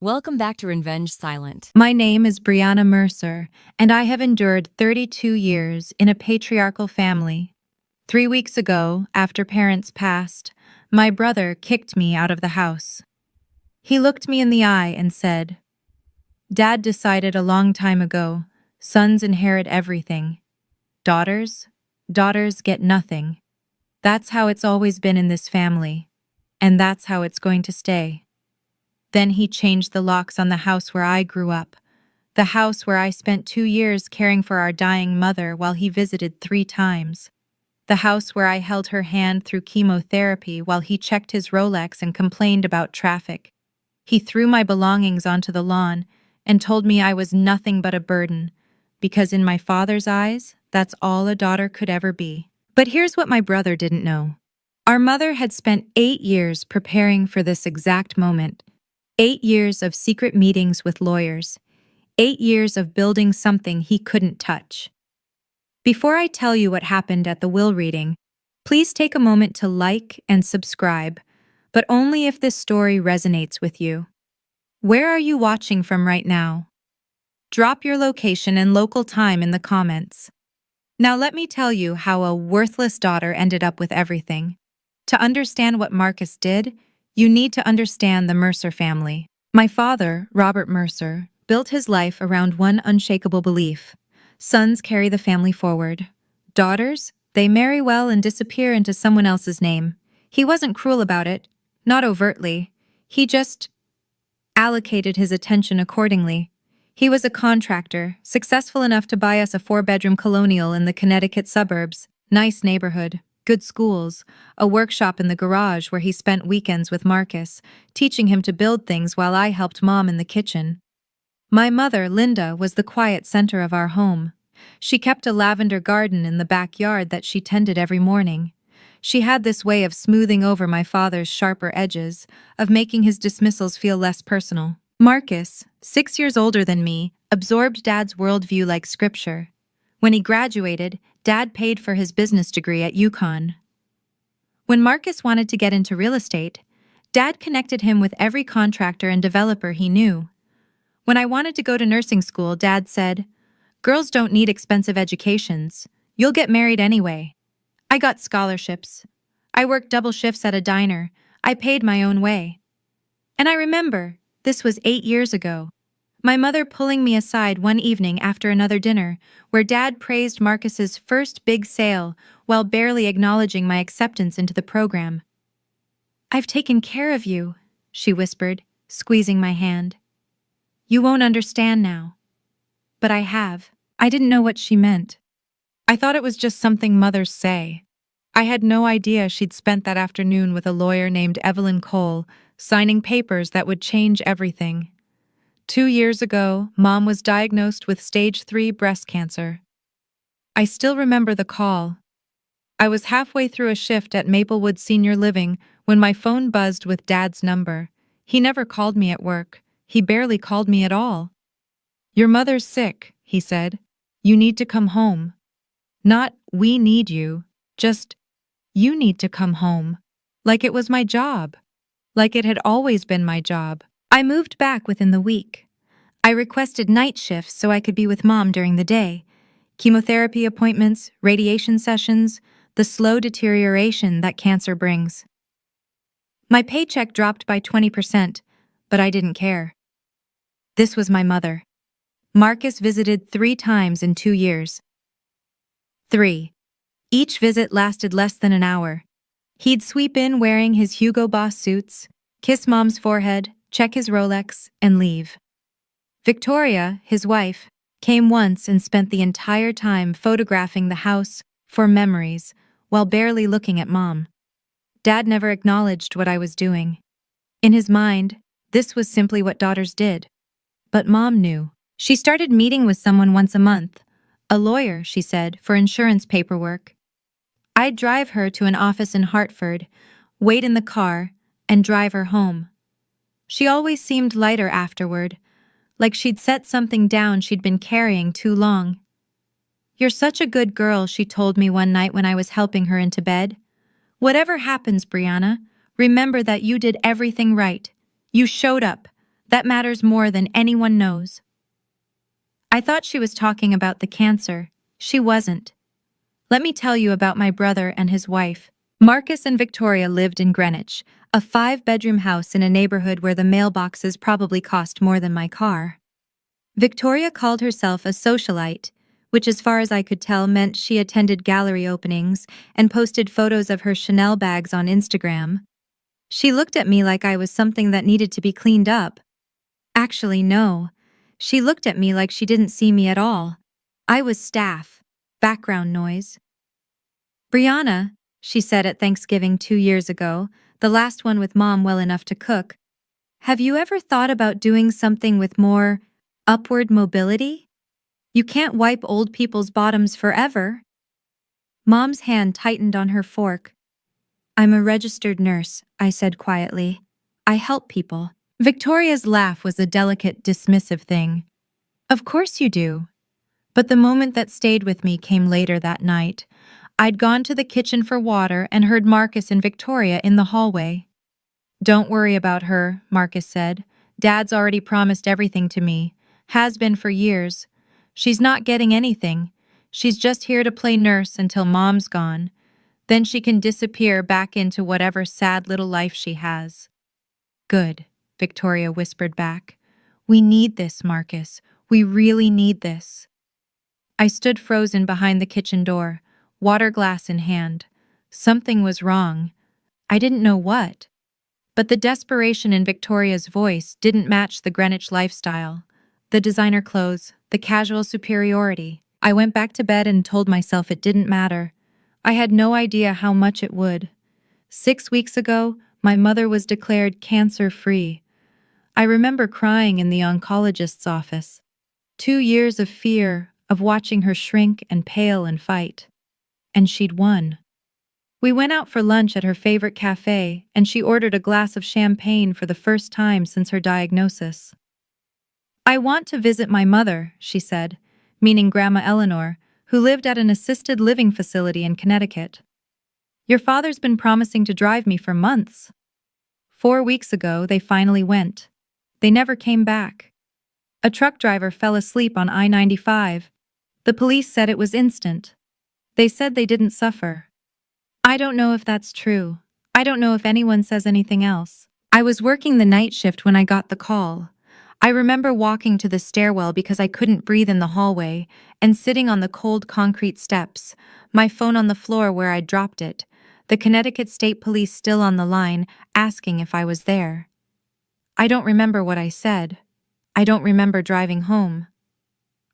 Welcome back to Revenge Silent. My name is Brianna Mercer, and I have endured 32 years in a patriarchal family. 3 weeks ago, after parents passed, my brother kicked me out of the house. He looked me in the eye and said, "Dad decided a long time ago, sons inherit everything. Daughters? Daughters get nothing. That's how it's always been in this family, and that's how it's going to stay." Then he changed the locks on the house where I grew up, the house where I spent 2 years caring for our dying mother while he visited 3 times, the house where I held her hand through chemotherapy while he checked his Rolex and complained about traffic. He threw my belongings onto the lawn and told me I was nothing but a burden, because in my father's eyes, that's all a daughter could ever be. But here's what my brother didn't know. Our mother had spent 8 years preparing for this exact moment. 8 years of secret meetings with lawyers. 8 years of building something he couldn't touch. Before I tell you what happened at the will reading, please take a moment to like and subscribe, but only if this story resonates with you. Where are you watching from right now? Drop your location and local time in the comments. Now let me tell you how a worthless daughter ended up with everything. To understand what Marcus did, you need to understand the Mercer family. My father, Robert Mercer, built his life around one unshakable belief. Sons carry the family forward. Daughters, they marry well and disappear into someone else's name. He wasn't cruel about it, not overtly. He just allocated his attention accordingly. He was a contractor, successful enough to buy us a 4-bedroom colonial in the Connecticut suburbs. Nice neighborhood. Good schools, a workshop in the garage where he spent weekends with Marcus, teaching him to build things while I helped Mom in the kitchen. My mother, Linda, was the quiet center of our home. She kept a lavender garden in the backyard that she tended every morning. She had this way of smoothing over my father's sharper edges, of making his dismissals feel less personal. Marcus, 6 years older than me, absorbed Dad's worldview like scripture. When he graduated, Dad paid for his business degree at UConn. When Marcus wanted to get into real estate, Dad connected him with every contractor and developer he knew. When I wanted to go to nursing school, Dad said, "Girls don't need expensive educations. You'll get married anyway." I got scholarships. I worked double shifts at a diner. I paid my own way. And I remember, this was 8 years ago, my mother pulling me aside one evening after another dinner, where Dad praised Marcus's first big sale while barely acknowledging my acceptance into the program. "I've taken care of you," she whispered, squeezing my hand. "You won't understand now." But I have. I didn't know what she meant. I thought it was just something mothers say. I had no idea she'd spent that afternoon with a lawyer named Evelyn Cole, signing papers that would change everything. 2 years ago, Mom was diagnosed with stage 3 breast cancer. I still remember the call. I was halfway through a shift at Maplewood Senior Living when my phone buzzed with Dad's number. He never called me at work. He barely called me at all. "Your mother's sick," he said. "You need to come home." Not, "We need you," just, "You need to come home." Like it was my job. Like it had always been my job. I moved back within the week. I requested night shifts so I could be with Mom during the day. Chemotherapy appointments, radiation sessions, the slow deterioration that cancer brings. My paycheck dropped by 20%, but I didn't care. This was my mother. Marcus visited 3 times in 2 years. 3. Each visit lasted less than an hour. He'd sweep in wearing his Hugo Boss suits, kiss Mom's forehead, check his Rolex, and leave. Victoria, his wife, came once and spent the entire time photographing the house for memories while barely looking at Mom. Dad never acknowledged what I was doing. In his mind, this was simply what daughters did. But Mom knew. She started meeting with someone once a month. A lawyer, she said, for insurance paperwork. I'd drive her to an office in Hartford, wait in the car, and drive her home. She always seemed lighter afterward, like she'd set something down she'd been carrying too long. "You're such a good girl," she told me one night when I was helping her into bed. "Whatever happens, Brianna, remember that you did everything right. You showed up. That matters more than anyone knows. I thought she was talking about the cancer. She wasn't. Let me tell you about my brother and his wife. Marcus and Victoria lived in Greenwich, a 5-bedroom house in a neighborhood where the mailboxes probably cost more than my car. Victoria called herself a socialite, which as far as I could tell meant she attended gallery openings and posted photos of her Chanel bags on Instagram. She looked at me like I was something that needed to be cleaned up. Actually, no. She looked at me like she didn't see me at all. I was staff. Background noise. Brianna, she said at Thanksgiving 2 years ago, the last one with Mom well enough to cook, have you ever thought about doing something with more upward mobility? You can't wipe old people's bottoms forever. Mom's hand tightened on her fork. I'm a registered nurse, I said quietly. I help people. Victoria's laugh was a delicate, dismissive thing. Of course you do. But the moment that stayed with me came later that night. I'd gone to the kitchen for water and heard Marcus and Victoria in the hallway. Don't worry about her, Marcus said. Dad's already promised everything to me. Has been for years. She's not getting anything. She's just here to play nurse until Mom's gone. Then she can disappear back into whatever sad little life she has. Good, Victoria whispered back. We need this, Marcus. We really need this. I stood frozen behind the kitchen door, water glass in hand. Something was wrong. I didn't know what. But the desperation in Victoria's voice didn't match the Greenwich lifestyle. The designer clothes, the casual superiority. I went back to bed and told myself it didn't matter. I had no idea how much it would. 6 weeks ago, my mother was declared cancer-free. I remember crying in the oncologist's office. 2 years of fear, of watching her shrink and pale and fight. And she'd won. We went out for lunch at her favorite cafe, and she ordered a glass of champagne for the first time since her diagnosis. I want to visit my mother, she said, meaning Grandma Eleanor, who lived at an assisted living facility in Connecticut. Your father's been promising to drive me for months. 4 weeks ago, they finally went. They never came back. A truck driver fell asleep on I-95. The police said it was instant. They said they didn't suffer. I don't know if that's true. I don't know if anyone says anything else. I was working the night shift when I got the call. I remember walking to the stairwell because I couldn't breathe in the hallway and sitting on the cold concrete steps, my phone on the floor where I'd dropped it, the Connecticut State Police still on the line, asking if I was there. I don't remember what I said. I don't remember driving home.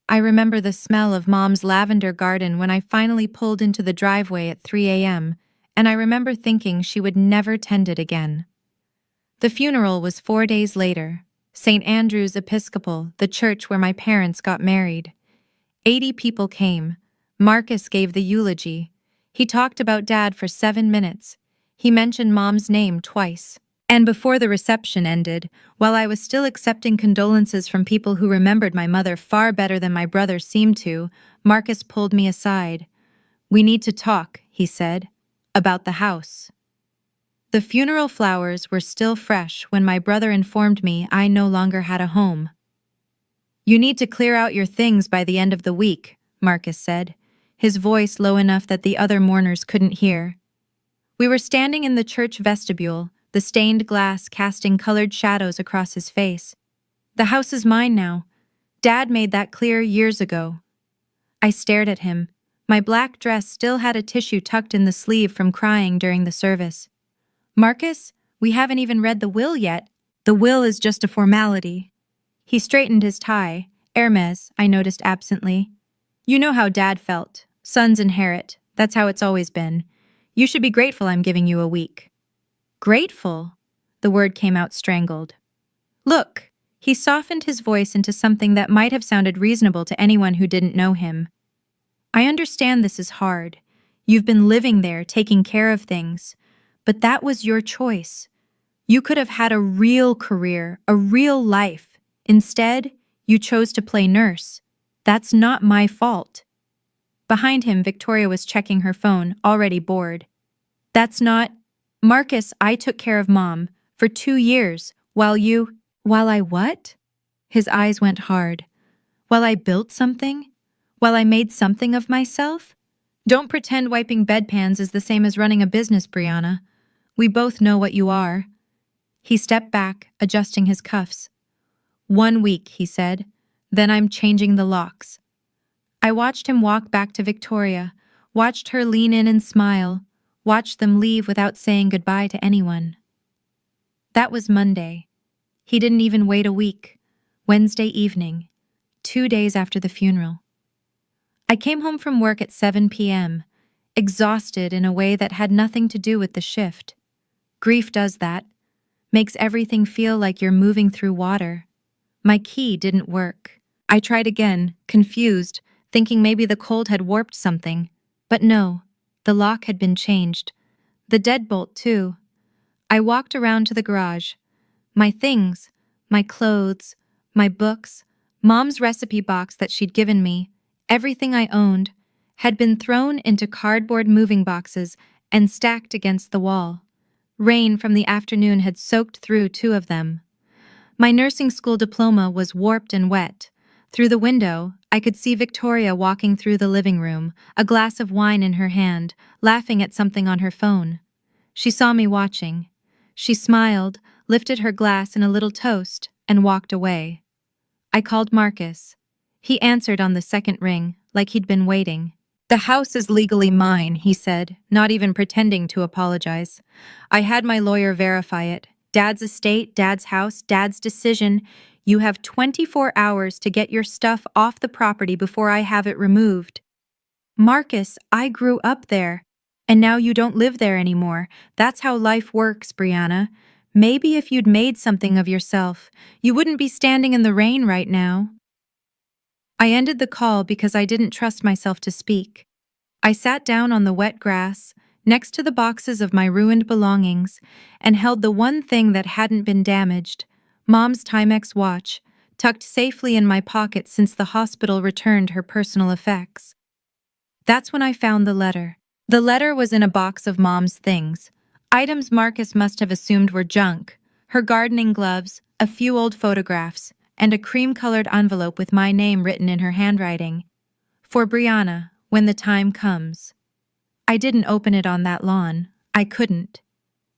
I remember the smell of Mom's lavender garden when I finally pulled into the driveway at 3 a.m., and I remember thinking she would never tend it again. The funeral was 4 days later. St. Andrew's Episcopal, the church where my parents got married. 80 people came. Marcus gave the eulogy. He talked about Dad for 7 minutes. He mentioned Mom's name twice. And before the reception ended, while I was still accepting condolences from people who remembered my mother far better than my brother seemed to, Marcus pulled me aside. We need to talk, he said, about the house. The funeral flowers were still fresh when my brother informed me I no longer had a home. You need to clear out your things by the end of the week, Marcus said, his voice low enough that the other mourners couldn't hear. We were standing in the church vestibule, the stained glass casting colored shadows across his face. The house is mine now. Dad made that clear years ago. I stared at him. My black dress still had a tissue tucked in the sleeve from crying during the service. Marcus, we haven't even read the will yet. The will is just a formality. He straightened his tie. Hermes, I noticed absently. You know how Dad felt. Sons inherit. That's how it's always been. You should be grateful I'm giving you a week. Grateful? The word came out strangled. Look, he softened his voice into something that might have sounded reasonable to anyone who didn't know him. I understand this is hard. You've been living there, taking care of things. But that was your choice. You could have had a real career, a real life. Instead, you chose to play nurse. That's not my fault. Behind him, Victoria was checking her phone, already bored. That's not... Marcus, I took care of Mom for 2 years, while you... While I what? His eyes went hard. While I built something? While I made something of myself? Don't pretend wiping bedpans is the same as running a business, Brianna. We both know what you are. He stepped back, adjusting his cuffs. 1 week, he said. Then I'm changing the locks. I watched him walk back to Victoria, watched her lean in and smile, watched them leave without saying goodbye to anyone. That was Monday. He didn't even wait a week. Wednesday evening, 2 days after the funeral. I came home from work at 7 p.m., exhausted in a way that had nothing to do with the shift. Grief does that, makes everything feel like you're moving through water. My key didn't work. I tried again, confused, thinking maybe the cold had warped something. But no, the lock had been changed. The deadbolt, too. I walked around to the garage. My things, my clothes, my books, Mom's recipe box that she'd given me, everything I owned, had been thrown into cardboard moving boxes and stacked against the wall. Rain from the afternoon had soaked through 2 of them. My nursing school diploma was warped and wet. Through the window, I could see Victoria walking through the living room, a glass of wine in her hand, laughing at something on her phone. She saw me watching. She smiled, lifted her glass in a little toast, and walked away. I called Marcus. He answered on the second ring, like he'd been waiting. "The house is legally mine," he said, not even pretending to apologize. "I had my lawyer verify it. Dad's estate, Dad's house, Dad's decision. You have 24 hours to get your stuff off the property before I have it removed." Marcus, I grew up there. And now you don't live there anymore. That's how life works, Brianna. Maybe if you'd made something of yourself, you wouldn't be standing in the rain right now. I ended the call because I didn't trust myself to speak. I sat down on the wet grass, next to the boxes of my ruined belongings, and held the one thing that hadn't been damaged, Mom's Timex watch, tucked safely in my pocket since the hospital returned her personal effects. That's when I found the letter. The letter was in a box of Mom's things, items Marcus must have assumed were junk, her gardening gloves, a few old photographs, and a cream-colored envelope with my name written in her handwriting. For Brianna, when the time comes. I didn't open it on that lawn. I couldn't.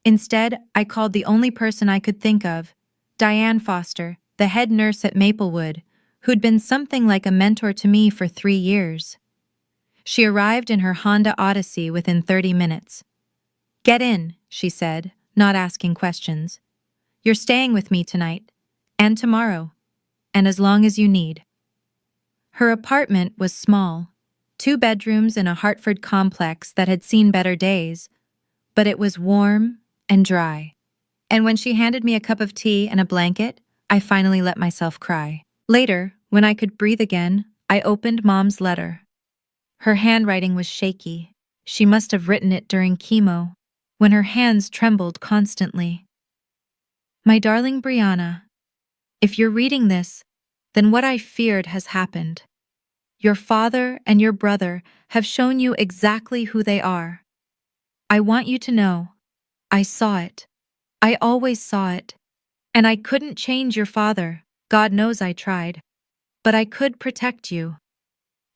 Instead, I called the only person I could think of, Diane Foster, the head nurse at Maplewood, who'd been something like a mentor to me for 3 years. She arrived in her Honda Odyssey within 30 minutes. "Get in," she said, not asking questions. "You're staying with me tonight, and tomorrow, and as long as you need." Her apartment was small, 2 bedrooms in a Hartford complex that had seen better days, but it was warm and dry. And when she handed me a cup of tea and a blanket, I finally let myself cry. Later, when I could breathe again, I opened Mom's letter. Her handwriting was shaky. She must have written it during chemo, when her hands trembled constantly. "My darling Brianna, if you're reading this, then what I feared has happened. Your father and your brother have shown you exactly who they are. I want you to know, I saw it. I always saw it. And I couldn't change your father, God knows I tried. But I could protect you.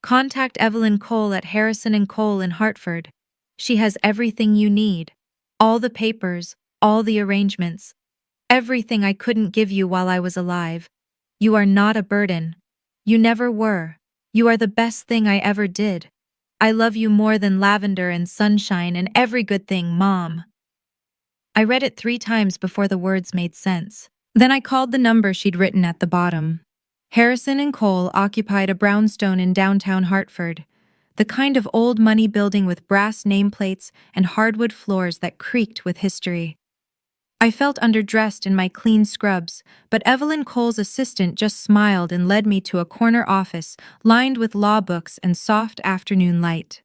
Contact Evelyn Cole at Harrison & Cole in Hartford. She has everything you need. All the papers, all the arrangements. Everything I couldn't give you while I was alive. You are not a burden. You never were. You are the best thing I ever did. I love you more than lavender and sunshine and every good thing, Mom." I read it 3 times before the words made sense. Then I called the number she'd written at the bottom. Harrison & Cole occupied a brownstone in downtown Hartford, the kind of old money building with brass nameplates and hardwood floors that creaked with history. I felt underdressed in my clean scrubs, but Evelyn Cole's assistant just smiled and led me to a corner office lined with law books and soft afternoon light.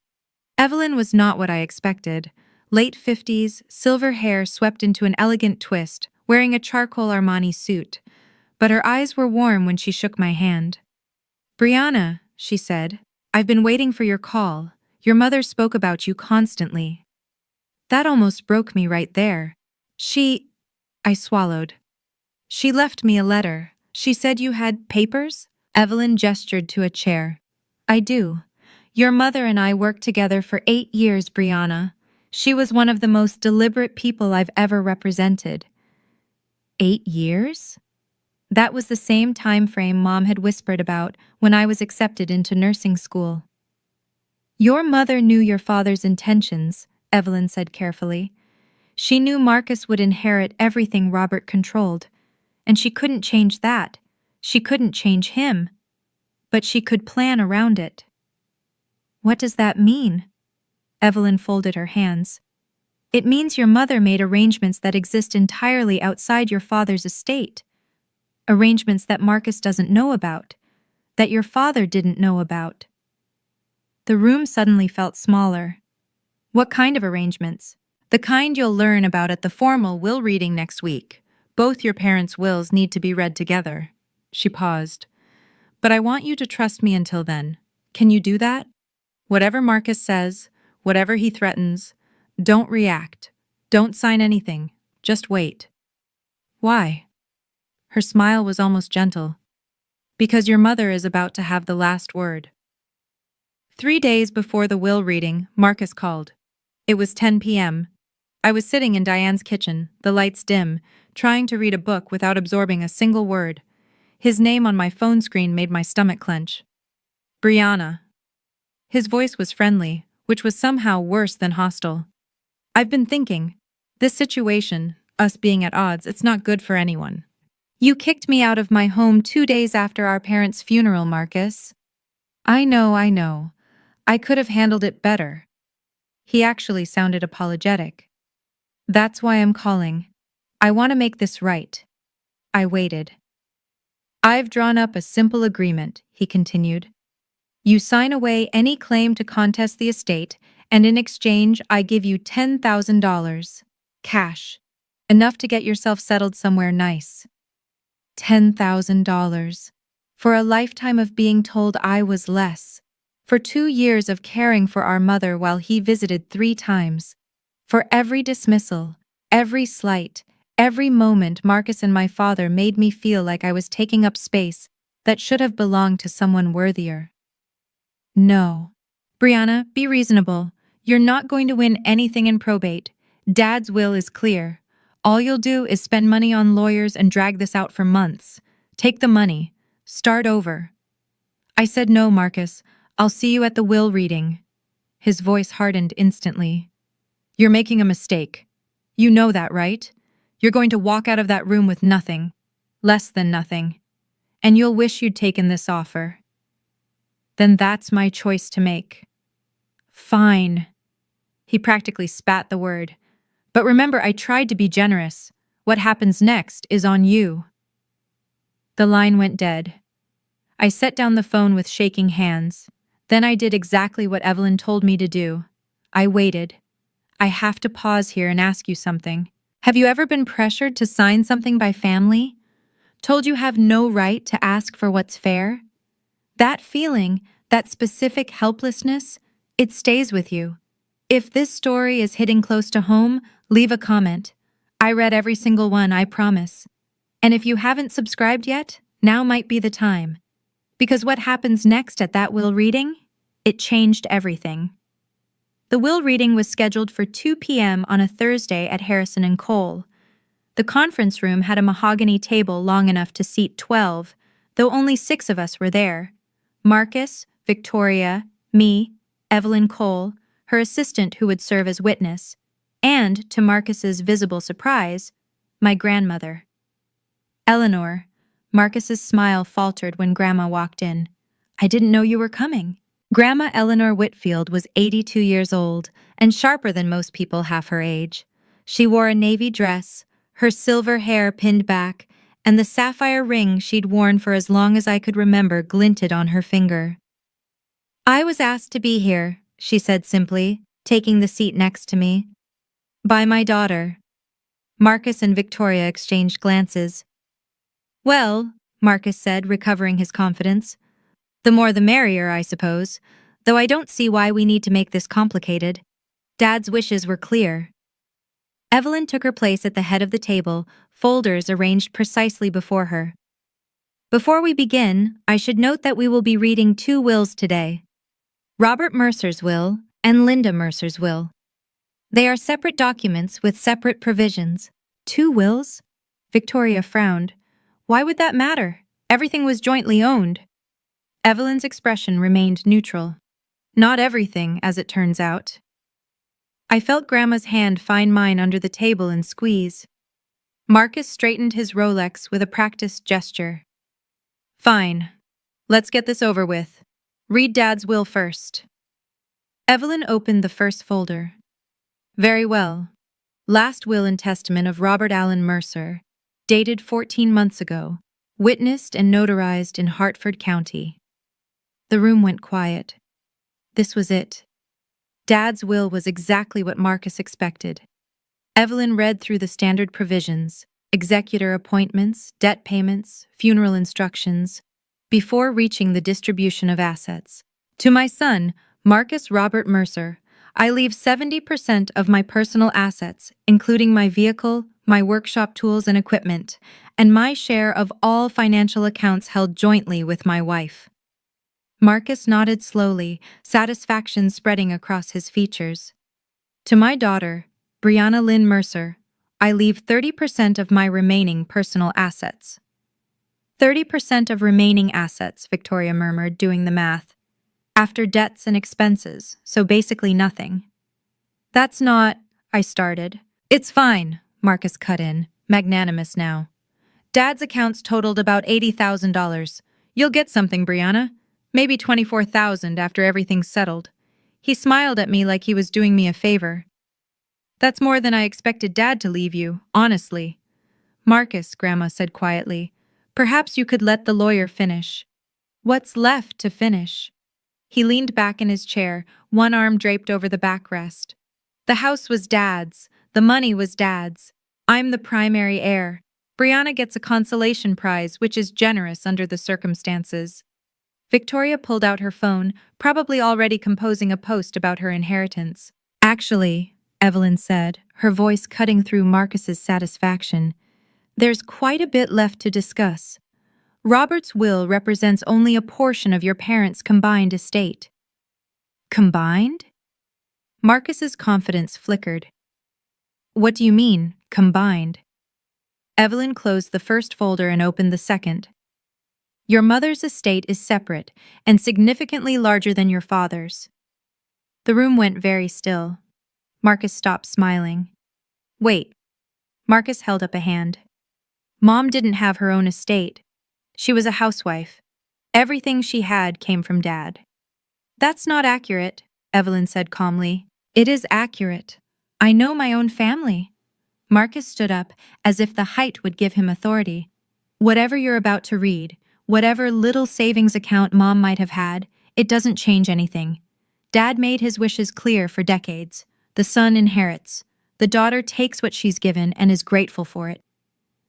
Evelyn was not what I expected. Late 50s, silver hair swept into an elegant twist, wearing a charcoal Armani suit. But her eyes were warm when she shook my hand. "Brianna," she said, "I've been waiting for your call. Your mother spoke about you constantly." That almost broke me right there. I swallowed. She left me a letter. She said you had papers? Evelyn gestured to a chair. I do. Your mother and I worked together for 8 years, Brianna. She was one of the most deliberate people I've ever represented. 8 years? That was the same time frame Mom had whispered about when I was accepted into nursing school. Your mother knew your father's intentions, Evelyn said carefully. She knew Marcus would inherit everything Robert controlled, and she couldn't change that. She couldn't change him, but she could plan around it. What does that mean? Evelyn folded her hands. It means your mother made arrangements that exist entirely outside your father's estate. Arrangements that Marcus doesn't know about, that your father didn't know about. The room suddenly felt smaller. What kind of arrangements? The kind you'll learn about at the formal will reading next week. Both your parents' wills need to be read together. She paused. But I want you to trust me until then. Can you do that? Whatever Marcus says, whatever he threatens, don't react. Don't sign anything. Just wait. Why? Her smile was almost gentle. Because your mother is about to have the last word. 3 days before the will reading, Marcus called. It was 10 p.m. I was sitting in Diane's kitchen, the lights dim, trying to read a book without absorbing a single word. His name on my phone screen made my stomach clench. Brianna. His voice was friendly, which was somehow worse than hostile. I've been thinking, this situation, us being at odds, it's not good for anyone. You kicked me out of my home 2 days after our parents' funeral, Marcus. I know. I could have handled it better. He actually sounded apologetic. That's why I'm calling. I want to make this right. I waited. I've drawn up a simple agreement, he continued. You sign away any claim to contest the estate, and in exchange I give you $10,000. Cash. Enough to get yourself settled somewhere nice. $10,000. For a lifetime of being told I was less. For 2 years of caring for our mother while he visited 3 times. For every dismissal, every slight, every moment Marcus and my father made me feel like I was taking up space that should have belonged to someone worthier. No. Brianna, be reasonable. You're not going to win anything in probate. Dad's will is clear. All you'll do is spend money on lawyers and drag this out for months. Take the money. Start over. I said no, Marcus. I'll see you at the will reading. His voice hardened instantly. You're making a mistake. You know that, right? You're going to walk out of that room with nothing. Less than nothing. And you'll wish you'd taken this offer. Then that's my choice to make. Fine. He practically spat the word. But remember, I tried to be generous. What happens next is on you. The line went dead. I set down the phone with shaking hands. Then I did exactly what Evelyn told me to do. I waited. I have to pause here and ask you something. Have you ever been pressured to sign something by family? Told you have no right to ask for what's fair? That feeling, that specific helplessness, it stays with you. If this story is hitting close to home, leave a comment. I read every single one, I promise. And if you haven't subscribed yet, now might be the time. Because what happens next at that will reading? It changed everything. The will reading was scheduled for 2 p.m. on a Thursday at Harrison and Cole. The conference room had a mahogany table long enough to seat 12, though only 6 of us were there. Marcus, Victoria, me, Evelyn Cole, her assistant who would serve as witness, and, to Marcus's visible surprise, my grandmother. Eleanor, Marcus's smile faltered when Grandma walked in. I didn't know you were coming. Grandma Eleanor Whitfield was 82 years old and sharper than most people half her age. She wore a navy dress, her silver hair pinned back, and the sapphire ring she'd worn for as long as I could remember glinted on her finger. I was asked to be here, she said simply, taking the seat next to me. By my daughter. Marcus and Victoria exchanged glances. Well, Marcus said, recovering his confidence. The more the merrier, I suppose, though I don't see why we need to make this complicated. Dad's wishes were clear. Evelyn took her place at the head of the table, folders arranged precisely before her. Before we begin, I should note that we will be reading two wills today. Robert Mercer's will and Linda Mercer's will. They are separate documents with separate provisions. Two wills? Victoria frowned. Why would that matter? Everything was jointly owned. Evelyn's expression remained neutral. Not everything, as it turns out. I felt Grandma's hand find mine under the table and squeeze. Marcus straightened his Rolex with a practiced gesture. Fine. Let's get this over with. Read Dad's will first. Evelyn opened the first folder. Very well. Last will and testament of Robert Allen Mercer, dated 14 months ago, witnessed and notarized in Hartford County. The room went quiet. This was it. Dad's will was exactly what Marcus expected. Evelyn read through the standard provisions, executor appointments, debt payments, funeral instructions, before reaching the distribution of assets. To my son, Marcus Robert Mercer, I leave 70% of my personal assets, including my vehicle, my workshop tools and equipment, and my share of all financial accounts held jointly with my wife. Marcus nodded slowly, satisfaction spreading across his features. To my daughter, Brianna Lynn Mercer, I leave 30% of my remaining personal assets. 30% of remaining assets, Victoria murmured, doing the math. After debts and expenses, so basically nothing. That's not, I started. It's fine, Marcus cut in, magnanimous now. Dad's accounts totaled about $80,000. You'll get something, Brianna. Maybe $24,000 after everything's settled. He smiled at me like he was doing me a favor. That's more than I expected Dad to leave you, honestly. Marcus, Grandma said quietly, perhaps you could let the lawyer finish. What's left to finish? He leaned back in his chair, one arm draped over the backrest. The house was Dad's. The money was Dad's. I'm the primary heir. Brianna gets a consolation prize, which is generous under the circumstances. Victoria pulled out her phone, probably already composing a post about her inheritance. Actually, Evelyn said, her voice cutting through Marcus's satisfaction, there's quite a bit left to discuss. Robert's will represents only a portion of your parents' combined estate. Combined? Marcus's confidence flickered. What do you mean, combined? Evelyn closed the first folder and opened the second. Your mother's estate is separate and significantly larger than your father's. The room went very still. Marcus stopped smiling. Wait. Marcus held up a hand. Mom didn't have her own estate. She was a housewife. Everything she had came from Dad. That's not accurate, Evelyn said calmly. It is accurate. I know my own family. Marcus stood up as if the height would give him authority. Whatever you're about to read, whatever little savings account Mom might have had, it doesn't change anything. Dad made his wishes clear for decades. The son inherits. The daughter takes what she's given and is grateful for it.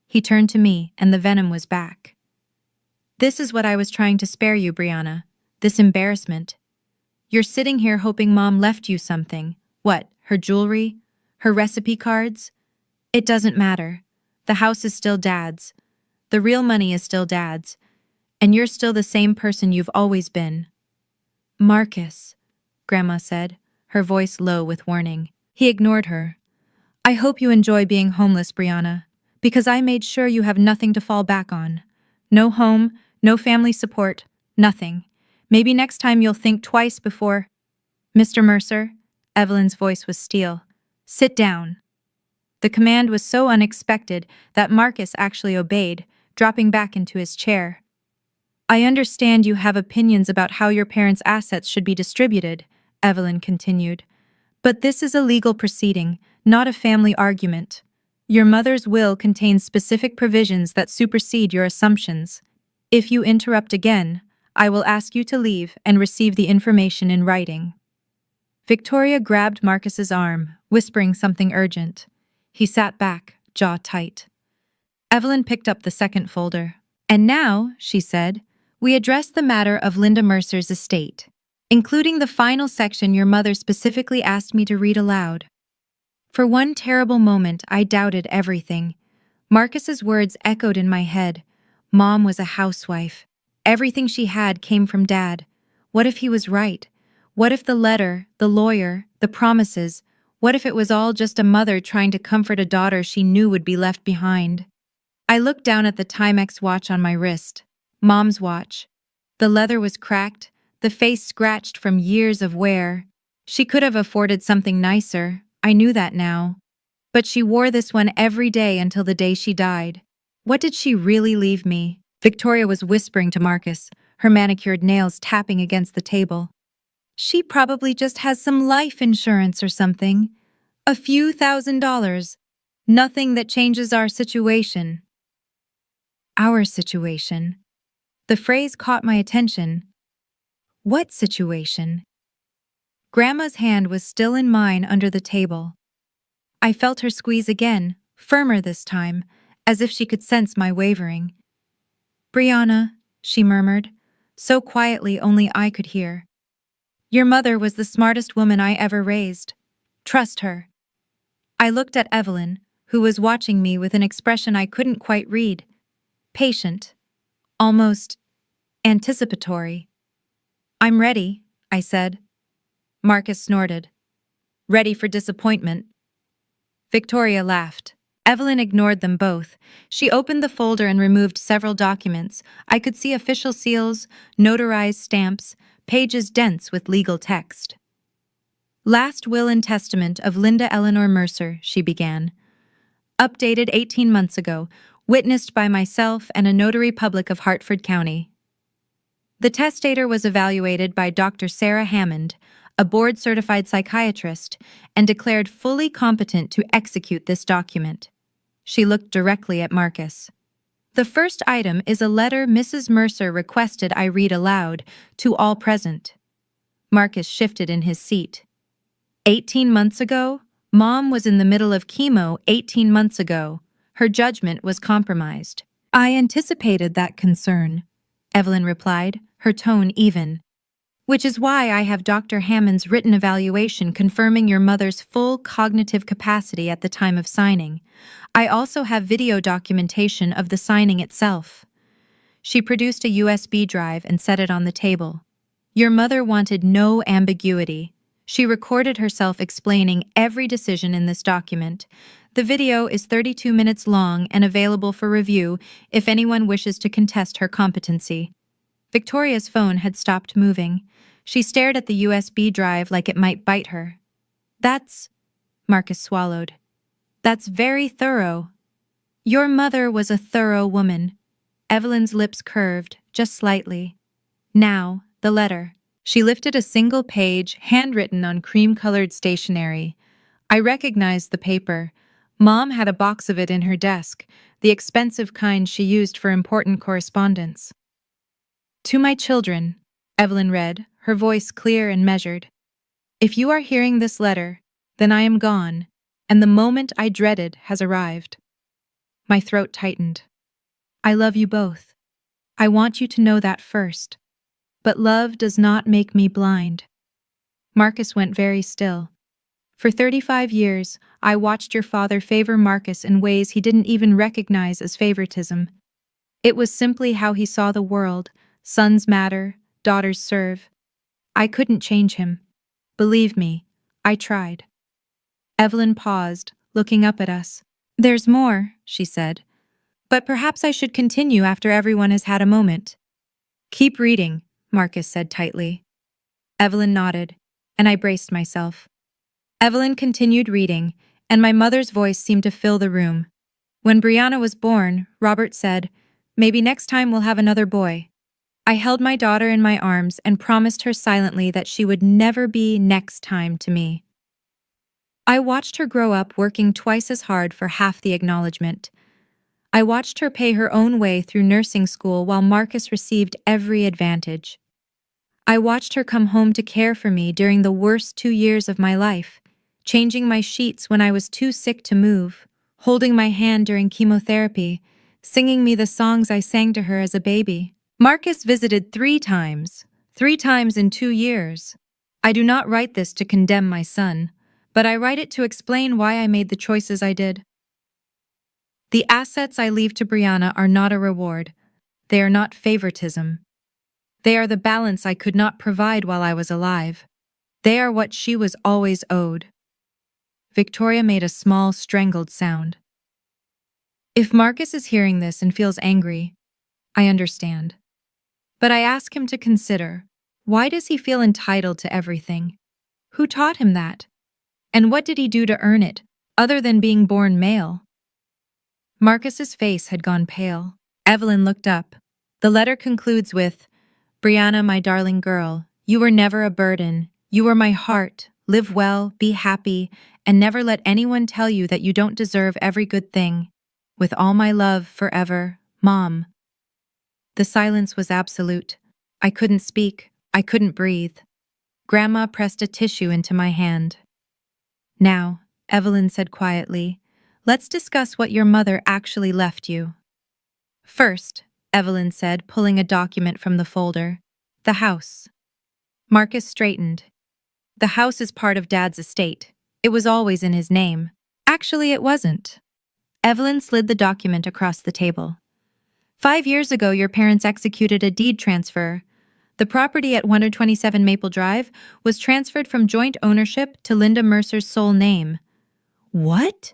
He turned to me, and the venom was back. This is what I was trying to spare you, Brianna. This embarrassment. You're sitting here hoping Mom left you something. What, her jewelry? Her recipe cards? It doesn't matter. The house is still Dad's. The real money is still Dad's. And you're still the same person you've always been. Marcus, Grandma said, her voice low with warning. He ignored her. I hope you enjoy being homeless, Brianna, because I made sure you have nothing to fall back on. No home, no family support, nothing. Maybe next time you'll think twice before— Mr. Mercer, Evelyn's voice was steel. Sit down. The command was so unexpected that Marcus actually obeyed, dropping back into his chair. I understand you have opinions about how your parents' assets should be distributed, Evelyn continued. But this is a legal proceeding, not a family argument. Your mother's will contains specific provisions that supersede your assumptions. If you interrupt again, I will ask you to leave and receive the information in writing. Victoria grabbed Marcus's arm, whispering something urgent. He sat back, jaw tight. Evelyn picked up the second folder. And now, she said, we address the matter of Linda Mercer's estate, including the final section your mother specifically asked me to read aloud. For one terrible moment, I doubted everything. Marcus's words echoed in my head. Mom was a housewife. Everything she had came from Dad. What if he was right? What if the letter, the lawyer, the promises, what if it was all just a mother trying to comfort a daughter she knew would be left behind? I looked down at the Timex watch on my wrist. Mom's watch. The leather was cracked, the face scratched from years of wear. She could have afforded something nicer, I knew that now. But she wore this one every day until the day she died. What did she really leave me? Victoria was whispering to Marcus, her manicured nails tapping against the table. She probably just has some life insurance or something. A few $1,000s. Nothing that changes our situation. Our situation. The phrase caught my attention. What situation? Grandma's hand was still in mine under the table. I felt her squeeze again, firmer this time, as if she could sense my wavering. "Brianna," she murmured, so quietly only I could hear. "Your mother was the smartest woman I ever raised. Trust her." I looked at Evelyn, who was watching me with an expression I couldn't quite read. Patient. Almost anticipatory. "I'm ready," I said. Marcus snorted. "Ready for disappointment." Victoria laughed. Evelyn ignored them both. She opened the folder and removed several documents. I could see official seals, notarized stamps, pages dense with legal text. "Last will and testament of Linda Eleanor Mercer," she began. "Updated 18 months ago, witnessed by myself and a notary public of Hartford County. The testator was evaluated by Dr. Sarah Hammond, a board-certified psychiatrist, and declared fully competent to execute this document." She looked directly at Marcus. "The first item is a letter Mrs. Mercer requested I read aloud to all present." Marcus shifted in his seat. 18 months ago? Mom was in the middle of chemo 18 months ago. Her judgment was compromised. "I anticipated that concern," Evelyn replied, her tone even. "Which is why I have Dr. Hammond's written evaluation confirming your mother's full cognitive capacity at the time of signing. I also have video documentation of the signing itself." She produced a USB drive and set it on the table. "Your mother wanted no ambiguity. She recorded herself explaining every decision in this document. The video is 32 minutes long and available for review if anyone wishes to contest her competency." Victoria's phone had stopped moving. She stared at the USB drive like it might bite her. Marcus swallowed. "That's very thorough." "Your mother was a thorough woman." Evelyn's lips curved, just slightly. "Now, the letter." She lifted a single page, handwritten on cream-colored stationery. I recognized the paper. Mom had a box of it in her desk, the expensive kind she used for important correspondence. "To my children," Evelyn read, her voice clear and measured. "If you are hearing this letter, then I am gone, and the moment I dreaded has arrived." My throat tightened. "I love you both. I want you to know that first. But love does not make me blind." Marcus went very still. "For 35 years, I watched your father favor Marcus in ways he didn't even recognize as favoritism. It was simply how he saw the world. Sons matter, daughters serve. I couldn't change him. Believe me, I tried." Evelyn paused, looking up at us. "There's more," she said. "But perhaps I should continue after everyone has had a moment." "Keep reading," Marcus said tightly. Evelyn nodded, and I braced myself. Evelyn continued reading, and my mother's voice seemed to fill the room. "When Brianna was born, Robert said, 'Maybe next time we'll have another boy.' I held my daughter in my arms and promised her silently that she would never be next time to me. I watched her grow up working twice as hard for half the acknowledgement. I watched her pay her own way through nursing school while Marcus received every advantage. I watched her come home to care for me during the worst 2 years of my life, changing my sheets when I was too sick to move, holding my hand during chemotherapy, singing me the songs I sang to her as a baby. Marcus visited 3 times in 2 years. I do not write this to condemn my son, but I write it to explain why I made the choices I did. The assets I leave to Brianna are not a reward. They are not favoritism. They are the balance I could not provide while I was alive. They are what she was always owed. Victoria made a small, strangled sound. If Marcus is hearing this and feels angry, I understand. But I ask him to consider, why does he feel entitled to everything? Who taught him that? And what did he do to earn it, other than being born male? Marcus's face had gone pale. Evelyn looked up. The letter concludes with, Brianna, my darling girl, you were never a burden. You were my heart. Live well, be happy, and never let anyone tell you that you don't deserve every good thing. With all my love, forever, Mom. The silence was absolute. I couldn't speak. I couldn't breathe. Grandma pressed a tissue into my hand. Now, Evelyn said quietly, let's discuss what your mother actually left you. First, Evelyn said, pulling a document from the folder. The house. Marcus straightened. The house is part of Dad's estate. It was always in his name. Actually, it wasn't. Evelyn slid the document across the table. 5 years ago, your parents executed a deed transfer. The property at 127 Maple Drive was transferred from joint ownership to Linda Mercer's sole name. What?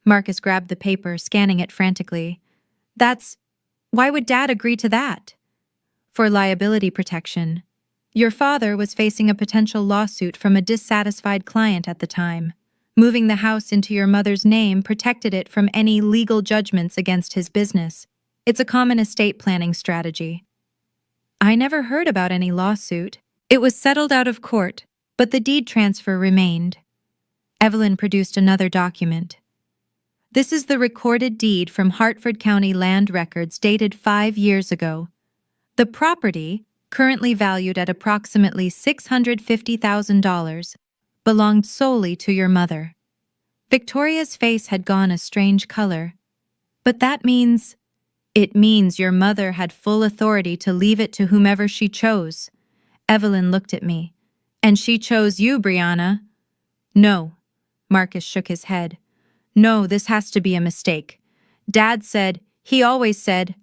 Marcus grabbed the paper, scanning it frantically. Why would Dad agree to that? For liability protection. Your father was facing a potential lawsuit from a dissatisfied client at the time. Moving the house into your mother's name protected it from any legal judgments against his business. It's a common estate planning strategy. I never heard about any lawsuit. It was settled out of court, but the deed transfer remained. Evelyn produced another document. This is the recorded deed from Hartford County Land Records dated 5 years ago. The property, currently valued at approximately $650,000, belonged solely to your mother. Victoria's face had gone a strange color. But that means... It means your mother had full authority to leave it to whomever she chose. Evelyn looked at me. And she chose you, Brianna. No. Marcus shook his head. No, this has to be a mistake. Dad said, he always said,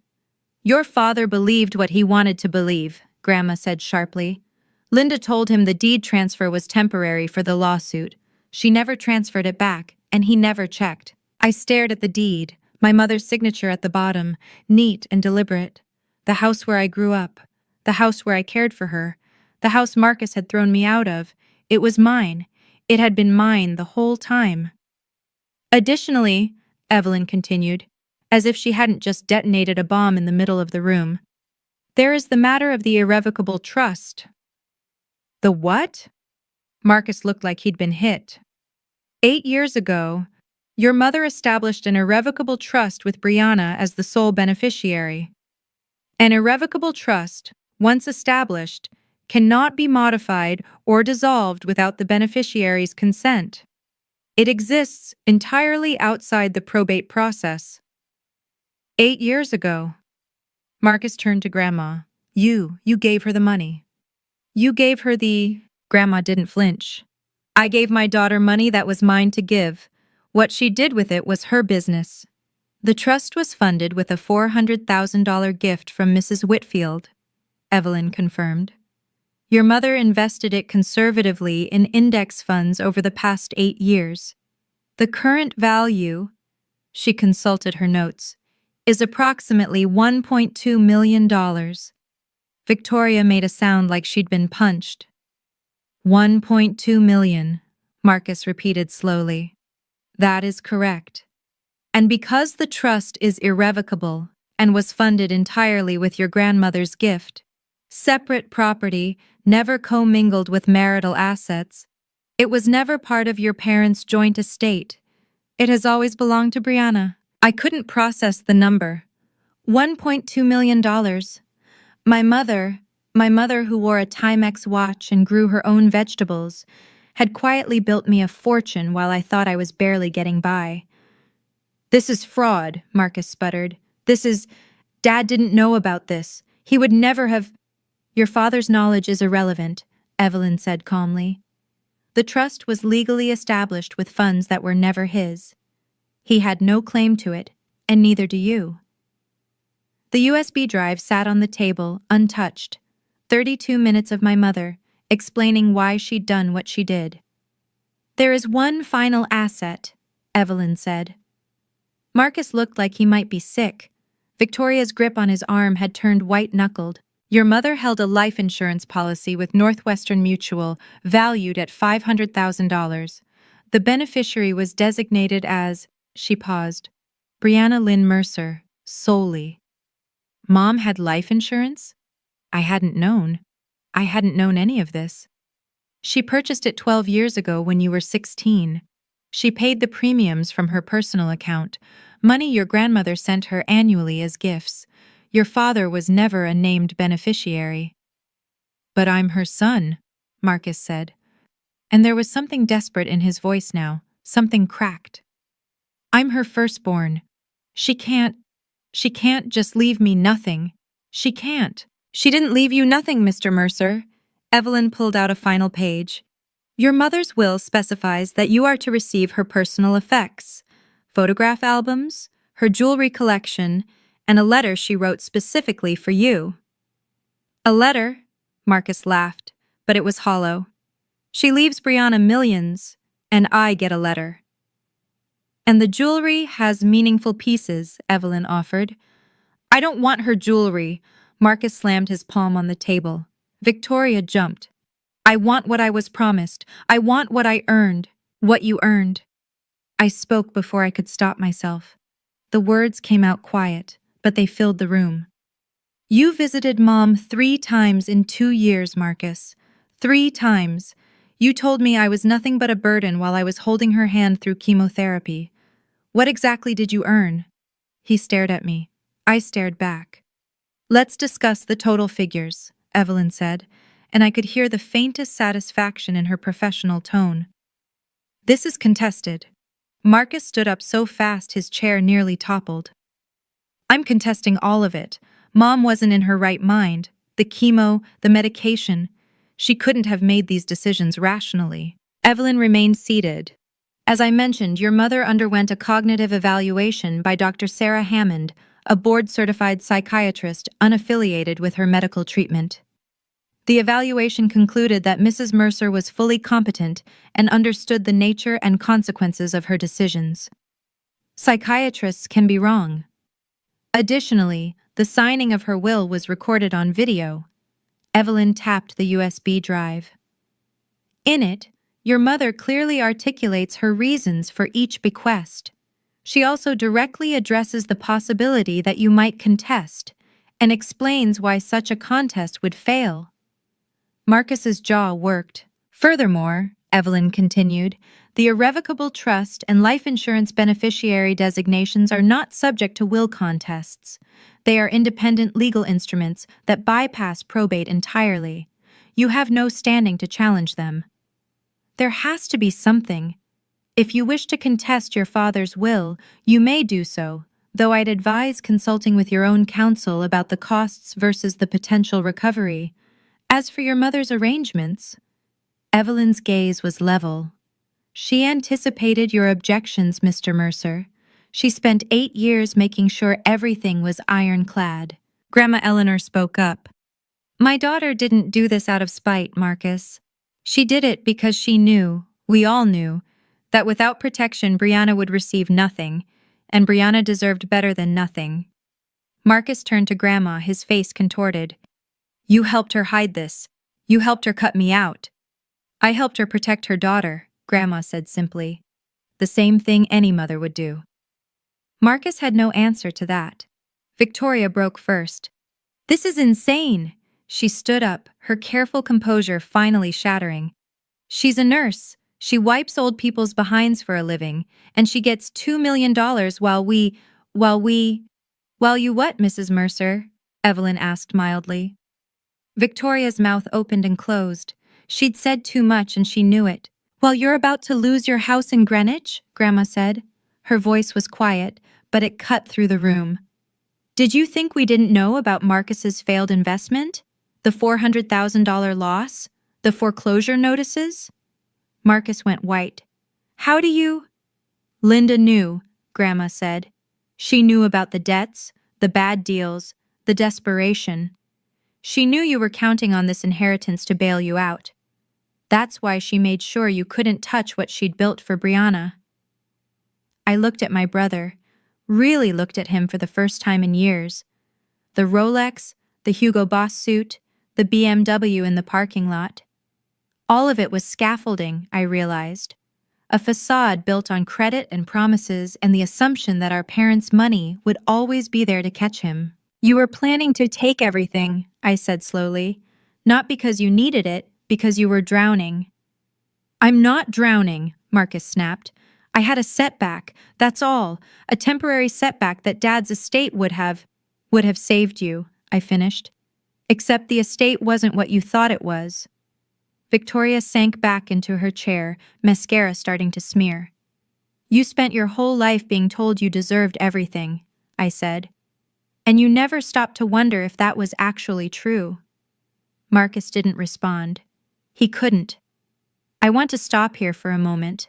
your father believed what he wanted to believe, Grandma said sharply. Linda told him the deed transfer was temporary for the lawsuit. She never transferred it back, and he never checked. I stared at the deed, my mother's signature at the bottom, neat and deliberate. The house where I grew up, the house where I cared for her, the house Marcus had thrown me out of. It was mine. It had been mine the whole time. Additionally, Evelyn continued, as if she hadn't just detonated a bomb in the middle of the room, there is the matter of the irrevocable trust. The what? Marcus looked like he'd been hit. 8 years ago, your mother established an irrevocable trust with Brianna as the sole beneficiary. An irrevocable trust, once established, cannot be modified or dissolved without the beneficiary's consent. It exists entirely outside the probate process. 8 years ago. Marcus turned to Grandma. You gave her the money. You gave her the... Grandma didn't flinch. I gave my daughter money that was mine to give. What she did with it was her business. The trust was funded with a $400,000 gift from Mrs. Whitfield, Evelyn confirmed. Your mother invested it conservatively in index funds over the past 8 years. The current value, she consulted her notes, is approximately $1.2 million. Victoria made a sound like she'd been punched. 1.2 million, Marcus repeated slowly. That is correct. And because the trust is irrevocable and was funded entirely with your grandmother's gift, separate property, never commingled with marital assets, it was never part of your parents' joint estate. It has always belonged to Brianna. I couldn't process the number. $1.2 million. My mother, who wore a Timex watch and grew her own vegetables, had quietly built me a fortune while I thought I was barely getting by. This is fraud, Marcus sputtered. Dad didn't know about this. He would never have... Your father's knowledge is irrelevant, Evelyn said calmly. The trust was legally established with funds that were never his. He had no claim to it, and neither do you. The USB drive sat on the table, untouched. 32 minutes of my mother, explaining why she'd done what she did. There is one final asset, Evelyn said. Marcus looked like he might be sick. Victoria's grip on his arm had turned white-knuckled. Your mother held a life insurance policy with Northwestern Mutual, valued at $500,000. The beneficiary was designated as, she paused, Brianna Lynn Mercer, solely. Mom had life insurance? I hadn't known. I hadn't known any of this. She purchased it 12 years ago when you were 16. She paid the premiums from her personal account, money your grandmother sent her annually as gifts. Your father was never a named beneficiary. But I'm her son, Marcus said. And there was something desperate in his voice now, something cracked. I'm her firstborn. She can't just leave me nothing. She can't. She didn't leave you nothing, Mr. Mercer. Evelyn pulled out a final page. Your mother's will specifies that you are to receive her personal effects, photograph albums, her jewelry collection, and a letter she wrote specifically for you. A letter? Marcus laughed, but it was hollow. She leaves Brianna millions, and I get a letter. And the jewelry has meaningful pieces, Evelyn offered. I don't want her jewelry. Marcus slammed his palm on the table. Victoria jumped. I want what I was promised. I want what I earned. What you earned. I spoke before I could stop myself. The words came out quiet, but they filled the room. You visited Mom 3 times in 2 years, Marcus. 3 times. You told me I was nothing but a burden while I was holding her hand through chemotherapy. What exactly did you earn? He stared at me. I stared back. Let's discuss the total figures, Evelyn said, and I could hear the faintest satisfaction in her professional tone. This is contested. Marcus stood up so fast his chair nearly toppled. I'm contesting all of it. Mom wasn't in her right mind. The chemo, the medication. She couldn't have made these decisions rationally. Evelyn remained seated. As I mentioned, your mother underwent a cognitive evaluation by Dr. Sarah Hammond, a board-certified psychiatrist unaffiliated with her medical treatment. The evaluation concluded that Mrs. Mercer was fully competent and understood the nature and consequences of her decisions. Psychiatrists can be wrong. Additionally, the signing of her will was recorded on video. Evelyn tapped the USB drive. In it, your mother clearly articulates her reasons for each bequest. She also directly addresses the possibility that you might contest and explains why such a contest would fail. Marcus's jaw worked. Furthermore, Evelyn continued, the irrevocable trust and life insurance beneficiary designations are not subject to will contests. They are independent legal instruments that bypass probate entirely. You have no standing to challenge them. There has to be something. If you wish to contest your father's will, you may do so, though I'd advise consulting with your own counsel about the costs versus the potential recovery. As for your mother's arrangements, Evelyn's gaze was level. She anticipated your objections, Mr. Mercer. She spent 8 years making sure everything was ironclad. Grandma Eleanor spoke up. My daughter didn't do this out of spite, Marcus. She did it because she knew, we all knew, that without protection Brianna would receive nothing, and Brianna deserved better than nothing. Marcus turned to Grandma, his face contorted. You helped her hide this. You helped her cut me out. I helped her protect her daughter, Grandma said simply. The same thing any mother would do. Marcus had no answer to that. Victoria broke first. This is insane. She stood up, her careful composure finally shattering. She's a nurse. She wipes old people's behinds for a living, and she gets $2 million while you what, Mrs. Mercer? Evelyn asked mildly. Victoria's mouth opened and closed. She'd said too much and she knew it. While you're about to lose your house in Greenwich, Grandma said. Her voice was quiet, but it cut through the room. Did you think we didn't know about Marcus's failed investment? The $400,000 loss? The foreclosure notices? Marcus went white. How do you? Linda knew, Grandma said. She knew about the debts, the bad deals, the desperation. She knew you were counting on this inheritance to bail you out. That's why she made sure you couldn't touch what she'd built for Brianna. I looked at my brother, really looked at him for the first time in years. The Rolex, the Hugo Boss suit, the BMW in the parking lot. All of it was scaffolding, I realized. A facade built on credit and promises and the assumption that our parents' money would always be there to catch him. You were planning to take everything, I said slowly. Not because you needed it, because you were drowning. I'm not drowning, Marcus snapped. I had a setback, that's all. A temporary setback that Dad's estate would have saved you, I finished. Except the estate wasn't what you thought it was. Victoria sank back into her chair, mascara starting to smear. You spent your whole life being told you deserved everything, I said. And you never stopped to wonder if that was actually true. Marcus didn't respond. He couldn't. I want to stop here for a moment.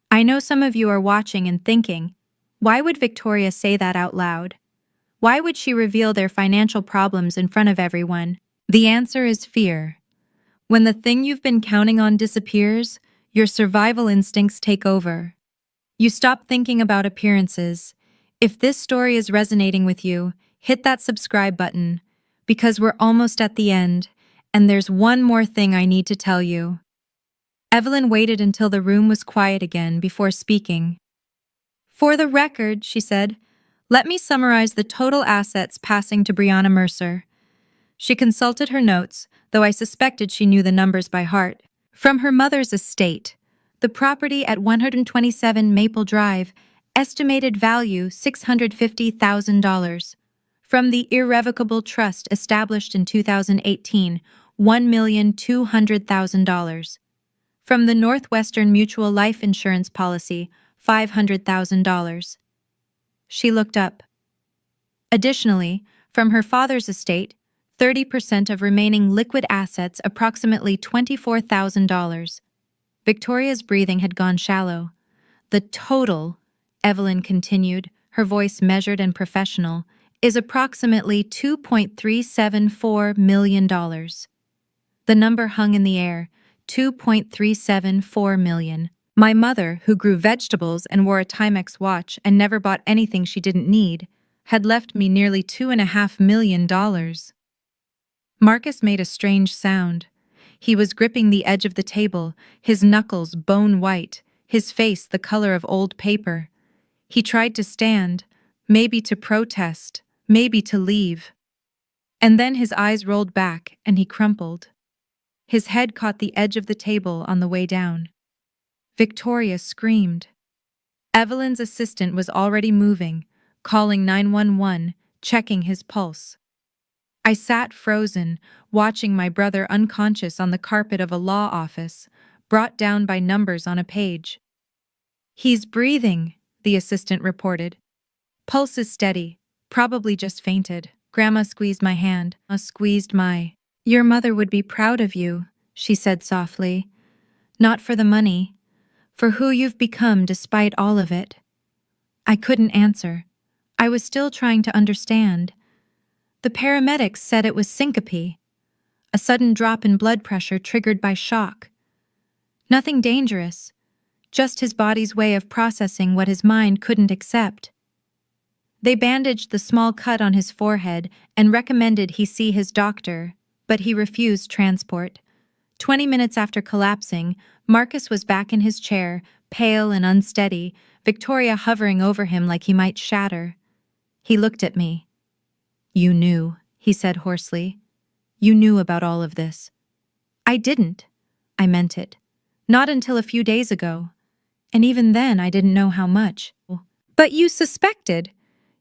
I know some of you are watching and thinking, why would Victoria say that out loud? Why would she reveal their financial problems in front of everyone? The answer is fear. When the thing you've been counting on disappears, your survival instincts take over. You stop thinking about appearances. If this story is resonating with you, hit that subscribe button, because we're almost at the end, and there's one more thing I need to tell you. Evelyn waited until the room was quiet again before speaking. For the record, she said, let me summarize the total assets passing to Brianna Mercer. She consulted her notes, though I suspected she knew the numbers by heart. From her mother's estate, the property at 127 Maple Drive, estimated value $650,000. From the irrevocable trust established in 2018, $1,200,000. From the Northwestern Mutual Life Insurance Policy, $500,000. She looked up. Additionally, from her father's estate, 30% of remaining liquid assets, approximately $24,000. Victoria's breathing had gone shallow. The total, Evelyn continued, her voice measured and professional, is approximately $2.374 million. The number hung in the air, $2.374 million. My mother, who grew vegetables and wore a Timex watch and never bought anything she didn't need, had left me nearly $2.5 million. Marcus made a strange sound. He was gripping the edge of the table, his knuckles bone white, his face the color of old paper. He tried to stand, maybe to protest, maybe to leave. And then his eyes rolled back and he crumpled. His head caught the edge of the table on the way down. Victoria screamed. Evelyn's assistant was already moving, calling 911, checking his pulse. I sat frozen, watching my brother unconscious on the carpet of a law office, brought down by numbers on a page. He's breathing, the assistant reported. Pulse is steady, probably just fainted. Grandma squeezed my hand, Your mother would be proud of you, she said softly. Not for the money, for who you've become despite all of it. I couldn't answer. I was still trying to understand. The paramedics said it was syncope, a sudden drop in blood pressure triggered by shock. Nothing dangerous, just his body's way of processing what his mind couldn't accept. They bandaged the small cut on his forehead and recommended he see his doctor, but he refused transport. 20 minutes after collapsing, Marcus was back in his chair, pale and unsteady, Victoria hovering over him like he might shatter. He looked at me. You knew, he said hoarsely. You knew about all of this. I didn't. I meant it. Not until a few days ago. And even then I didn't know how much. But you suspected.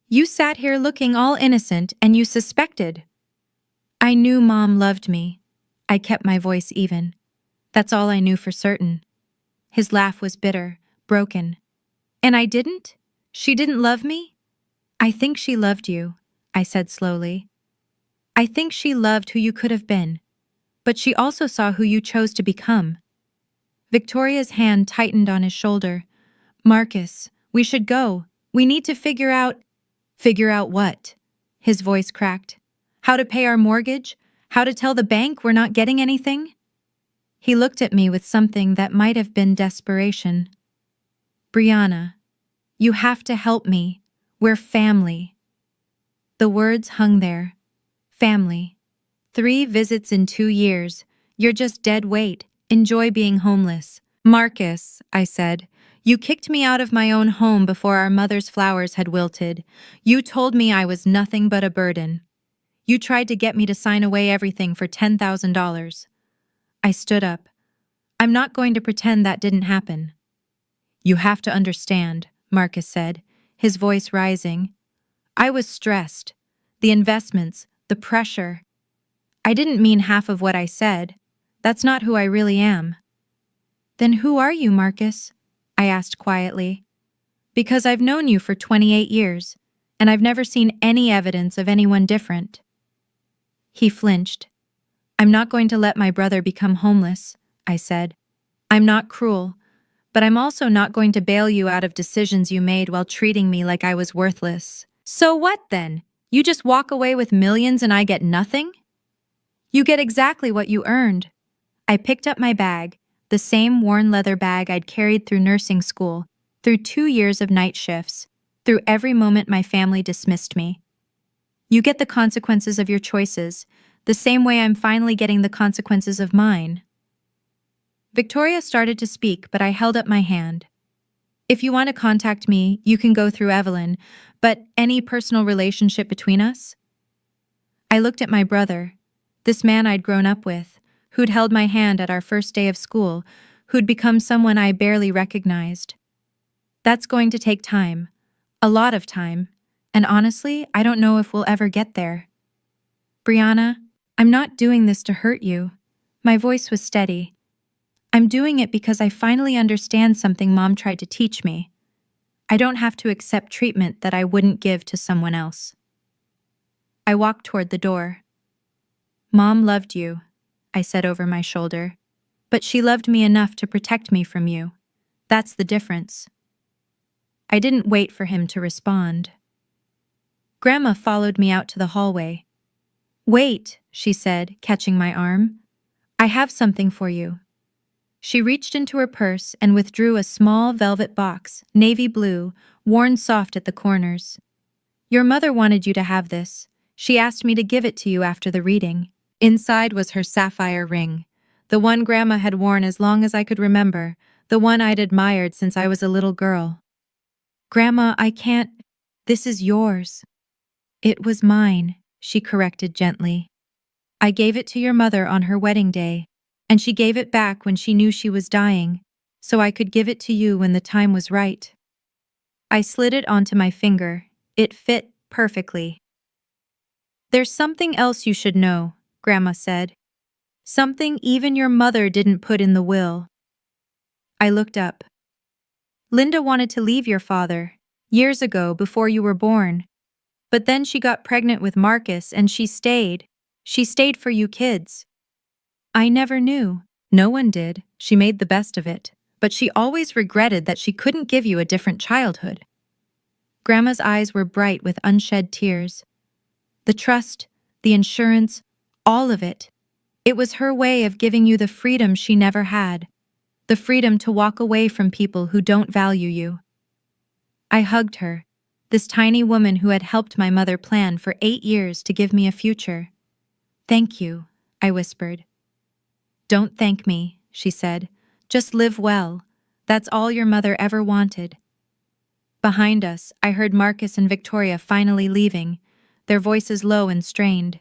You sat here looking all innocent and you suspected. I knew Mom loved me. I kept my voice even. That's all I knew for certain. His laugh was bitter, broken. And I didn't? She didn't love me? I think she loved you, I said slowly. I think she loved who you could have been, but she also saw who you chose to become. Victoria's hand tightened on his shoulder. Marcus, we should go. We need to figure out. Figure out what? His voice cracked. How to pay our mortgage? How to tell the bank we're not getting anything? He looked at me with something that might have been desperation. Brianna, you have to help me. We're family. The words hung there. Family. 3 visits in 2 years. You're just dead weight. Enjoy being homeless. Marcus, I said, you kicked me out of my own home before our mother's flowers had wilted. You told me I was nothing but a burden. You tried to get me to sign away everything for $10,000. I stood up. I'm not going to pretend that didn't happen. You have to understand, Marcus said, his voice rising. I was stressed. The investments, the pressure. I didn't mean half of what I said. That's not who I really am. Then who are you, Marcus? I asked quietly. Because I've known you for 28 years, and I've never seen any evidence of anyone different. He flinched. I'm not going to let my brother become homeless, I said. I'm not cruel, but I'm also not going to bail you out of decisions you made while treating me like I was worthless. So what then? You just walk away with millions and I get nothing? You get exactly what you earned. I picked up my bag, the same worn leather bag I'd carried through nursing school, through 2 years of night shifts, through every moment my family dismissed me. You get the consequences of your choices, the same way I'm finally getting the consequences of mine. Victoria started to speak, but I held up my hand. If you want to contact me, you can go through Evelyn, but any personal relationship between us? I looked at my brother, this man I'd grown up with, who'd held my hand at our first day of school, who'd become someone I barely recognized. That's going to take time, a lot of time, and honestly, I don't know if we'll ever get there. Brianna, I'm not doing this to hurt you. My voice was steady. I'm doing it because I finally understand something Mom tried to teach me. I don't have to accept treatment that I wouldn't give to someone else. I walked toward the door. Mom loved you, I said over my shoulder, but she loved me enough to protect me from you. That's the difference. I didn't wait for him to respond. Grandma followed me out to the hallway. Wait, she said, catching my arm. I have something for you. She reached into her purse and withdrew a small velvet box, navy blue, worn soft at the corners. Your mother wanted you to have this. She asked me to give it to you after the reading. Inside was her sapphire ring, the one Grandma had worn as long as I could remember, the one I'd admired since I was a little girl. Grandma, I can't. This is yours. It was mine, she corrected gently. I gave it to your mother on her wedding day, and she gave it back when she knew she was dying, so I could give it to you when the time was right. I slid it onto my finger. It fit perfectly. There's something else you should know, Grandma said. Something even your mother didn't put in the will. I looked up. Linda wanted to leave your father, years ago before you were born. But then she got pregnant with Marcus and she stayed. She stayed for you kids. I never knew. No one did. She made the best of it. But she always regretted that she couldn't give you a different childhood. Grandma's eyes were bright with unshed tears. The trust, the insurance, all of it. It was her way of giving you the freedom she never had. The freedom to walk away from people who don't value you. I hugged her, this tiny woman who had helped my mother plan for 8 years to give me a future. Thank you, I whispered. Don't thank me, she said. Just live well. That's all your mother ever wanted. Behind us, I heard Marcus and Victoria finally leaving, their voices low and strained.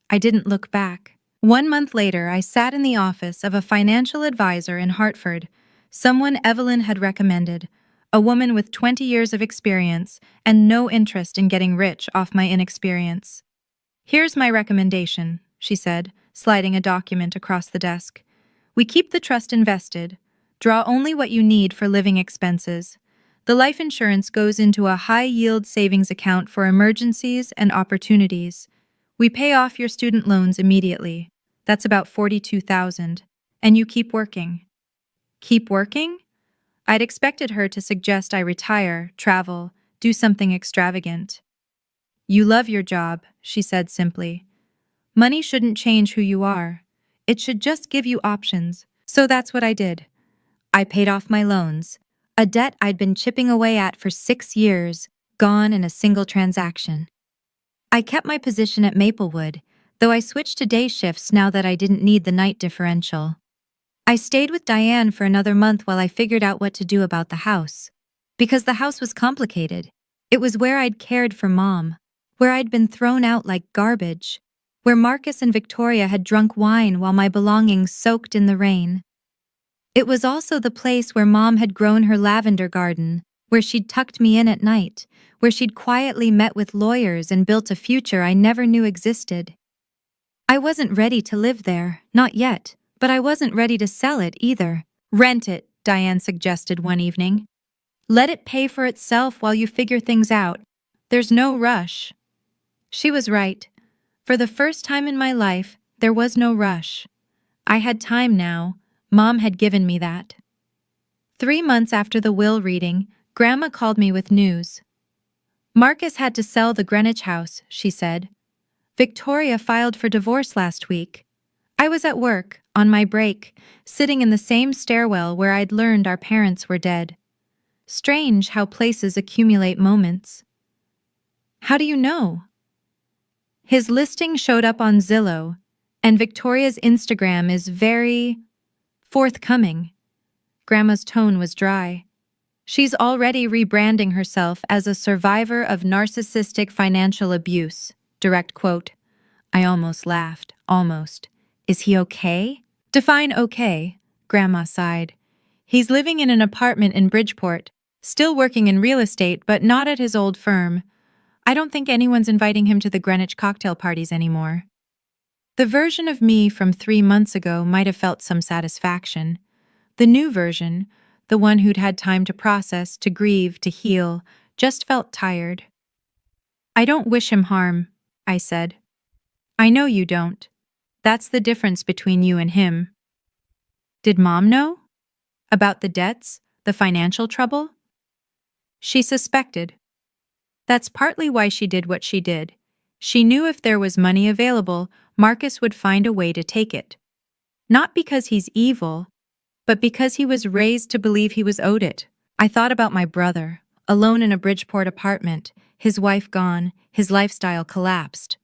I didn't look back. 1 month later, I sat in the office of a financial advisor in Hartford, someone Evelyn had recommended, a woman with 20 years of experience and no interest in getting rich off my inexperience. Here's my recommendation, she said, sliding a document across the desk. We keep the trust invested. Draw only what you need for living expenses. The life insurance goes into a high-yield savings account for emergencies and opportunities. We pay off your student loans immediately. That's about $42,000. And you keep working. Keep working? I'd expected her to suggest I retire, travel, do something extravagant. You love your job, she said simply. Money shouldn't change who you are. It should just give you options. So that's what I did. I paid off my loans, a debt I'd been chipping away at for 6 years, gone in a single transaction. I kept my position at Maplewood, though I switched to day shifts now that I didn't need the night differential. I stayed with Diane for another month while I figured out what to do about the house. Because the house was complicated. It was where I'd cared for Mom, where I'd been thrown out like garbage, where Marcus and Victoria had drunk wine while my belongings soaked in the rain. It was also the place where Mom had grown her lavender garden, where she'd tucked me in at night, where she'd quietly met with lawyers and built a future I never knew existed. I wasn't ready to live there, not yet, but I wasn't ready to sell it either. Rent it, Diane suggested one evening. Let it pay for itself while you figure things out. There's no rush. She was right. For the first time in my life, there was no rush. I had time now. Mom had given me that. 3 months after the will reading, Grandma called me with news. Marcus had to sell the Greenwich house, she said. Victoria filed for divorce last week. I was at work, on my break, sitting in the same stairwell where I'd learned our parents were dead. Strange how places accumulate moments. How do you know? His listing showed up on Zillow, and Victoria's Instagram is very forthcoming. Grandma's tone was dry. She's already rebranding herself as a survivor of narcissistic financial abuse. Direct quote. I almost laughed. Almost. Is he okay? Define okay, Grandma sighed. He's living in an apartment in Bridgeport, still working in real estate, but not at his old firm. I don't think anyone's inviting him to the Greenwich cocktail parties anymore. The version of me from 3 months ago might have felt some satisfaction. The new version, the one who'd had time to process, to grieve, to heal, just felt tired. I don't wish him harm, I said. I know you don't. That's the difference between you and him. Did Mom know? About the debts, the financial trouble? She suspected. That's partly why she did what she did. She knew if there was money available, Marcus would find a way to take it. Not because he's evil, but because he was raised to believe he was owed it. I thought about my brother, alone in a Bridgeport apartment, his wife gone, his lifestyle collapsed.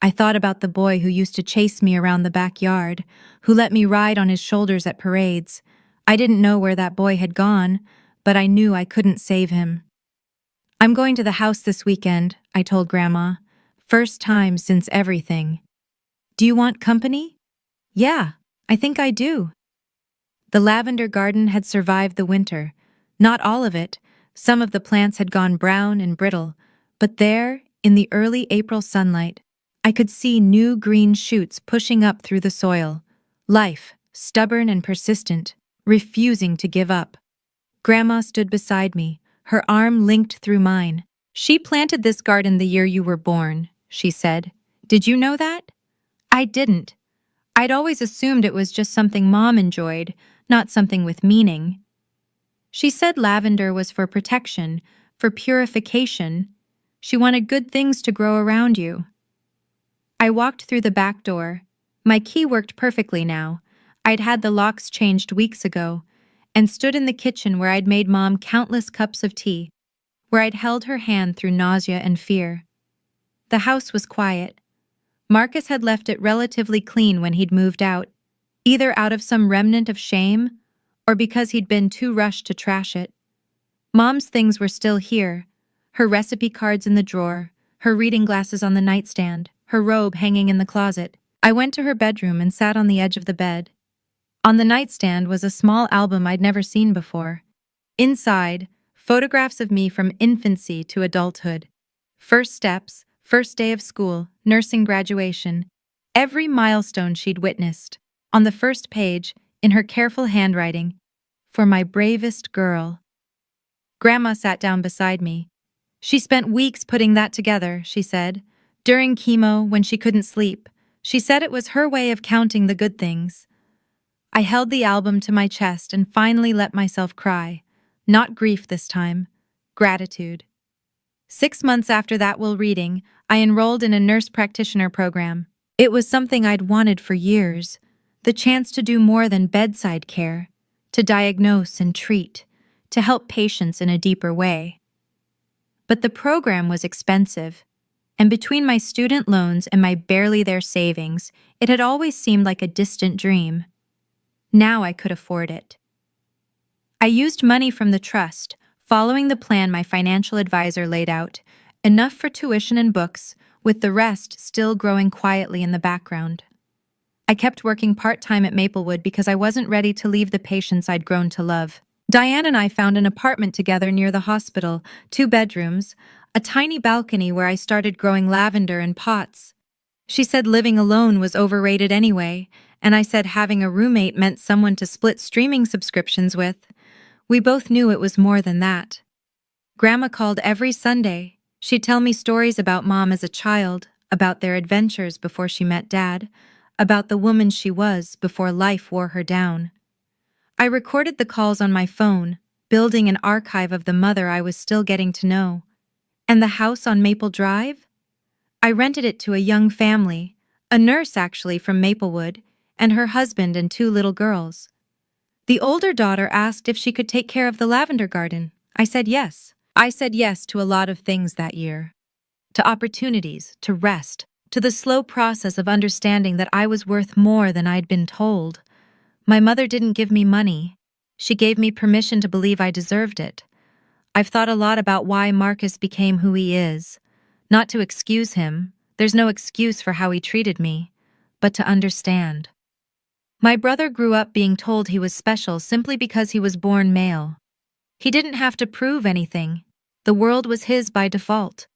I thought about the boy who used to chase me around the backyard, who let me ride on his shoulders at parades. I didn't know where that boy had gone, but I knew I couldn't save him. I'm going to the house this weekend, I told Grandma. First time since everything. Do you want company? Yeah, I think I do. The lavender garden had survived the winter. Not all of it. Some of the plants had gone brown and brittle. But there, in the early April sunlight, I could see new green shoots pushing up through the soil. Life, stubborn and persistent, refusing to give up. Grandma stood beside me, her arm linked through mine. She planted this garden the year you were born, she said. Did you know that? I didn't. I'd always assumed it was just something Mom enjoyed, not something with meaning. She said lavender was for protection, for purification. She wanted good things to grow around you. I walked through the back door. My key worked perfectly now. I'd had the locks changed weeks ago, and stood in the kitchen where I'd made Mom countless cups of tea, where I'd held her hand through nausea and fear. The house was quiet. Marcus had left it relatively clean when he'd moved out, either out of some remnant of shame or because he'd been too rushed to trash it. Mom's things were still here, her recipe cards in the drawer, her reading glasses on the nightstand, her robe hanging in the closet. I went to her bedroom and sat on the edge of the bed. On the nightstand was a small album I'd never seen before. Inside, photographs of me from infancy to adulthood. First steps, first day of school, nursing graduation, every milestone she'd witnessed. On the first page, in her careful handwriting, for my bravest girl. Grandma sat down beside me. She spent weeks putting that together, she said. During chemo, when she couldn't sleep, she said it was her way of counting the good things. I held the album to my chest and finally let myself cry. Not grief this time, gratitude. 6 months after that while reading, I enrolled in a nurse practitioner program. It was something I'd wanted for years, the chance to do more than bedside care, to diagnose and treat, to help patients in a deeper way. But the program was expensive, and between my student loans and my barely there savings, it had always seemed like a distant dream. Now I could afford it. I used money from the trust, following the plan my financial advisor laid out, enough for tuition and books, with the rest still growing quietly in the background. I kept working part-time at Maplewood because I wasn't ready to leave the patients I'd grown to love. Diane and I found an apartment together near the hospital, 2 bedrooms, a tiny balcony where I started growing lavender in pots. She said living alone was overrated anyway, and I said having a roommate meant someone to split streaming subscriptions with. We both knew it was more than that. Grandma called every Sunday. She'd tell me stories about Mom as a child, about their adventures before she met Dad, about the woman she was before life wore her down. I recorded the calls on my phone, building an archive of the mother I was still getting to know. And the house on Maple Drive? I rented it to a young family, a nurse actually from Maplewood, and her husband and 2 little girls. The older daughter asked if she could take care of the lavender garden. I said yes. I said yes to a lot of things that year. To opportunities, to rest, to the slow process of understanding that I was worth more than I'd been told. My mother didn't give me money. She gave me permission to believe I deserved it. I've thought a lot about why Marcus became who he is. Not to excuse him, there's no excuse for how he treated me, but to understand. My brother grew up being told he was special simply because he was born male. He didn't have to prove anything. The world was his by default.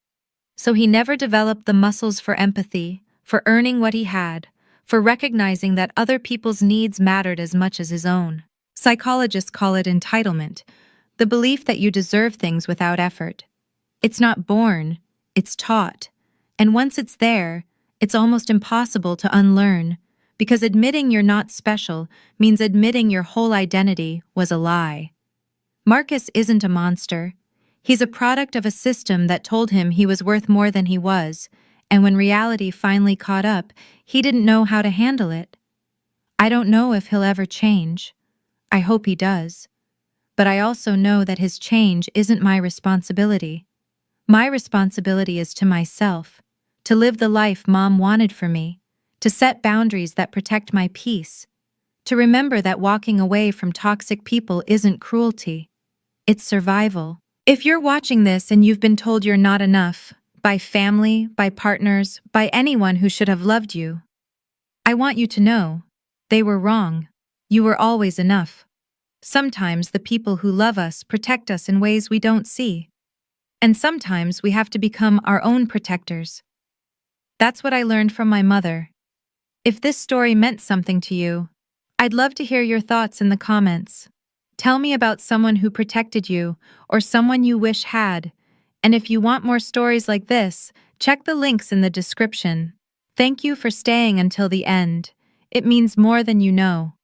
So he never developed the muscles for empathy, for earning what he had, for recognizing that other people's needs mattered as much as his own. Psychologists call it entitlement, the belief that you deserve things without effort. It's not born, it's taught. And once it's there, it's almost impossible to unlearn, because admitting you're not special means admitting your whole identity was a lie. Marcus isn't a monster. He's a product of a system that told him he was worth more than he was, and when reality finally caught up, he didn't know how to handle it. I don't know if he'll ever change. I hope he does. But I also know that his change isn't my responsibility. My responsibility is to myself, to live the life Mom wanted for me, to set boundaries that protect my peace, to remember that walking away from toxic people isn't cruelty. It's survival. If you're watching this and you've been told you're not enough, by family, by partners, by anyone who should have loved you, I want you to know, they were wrong. You were always enough. Sometimes the people who love us protect us in ways we don't see. And sometimes we have to become our own protectors. That's what I learned from my mother. If this story meant something to you, I'd love to hear your thoughts in the comments. Tell me about someone who protected you or someone you wish had. And if you want more stories like this, check the links in the description. Thank you for staying until the end. It means more than you know.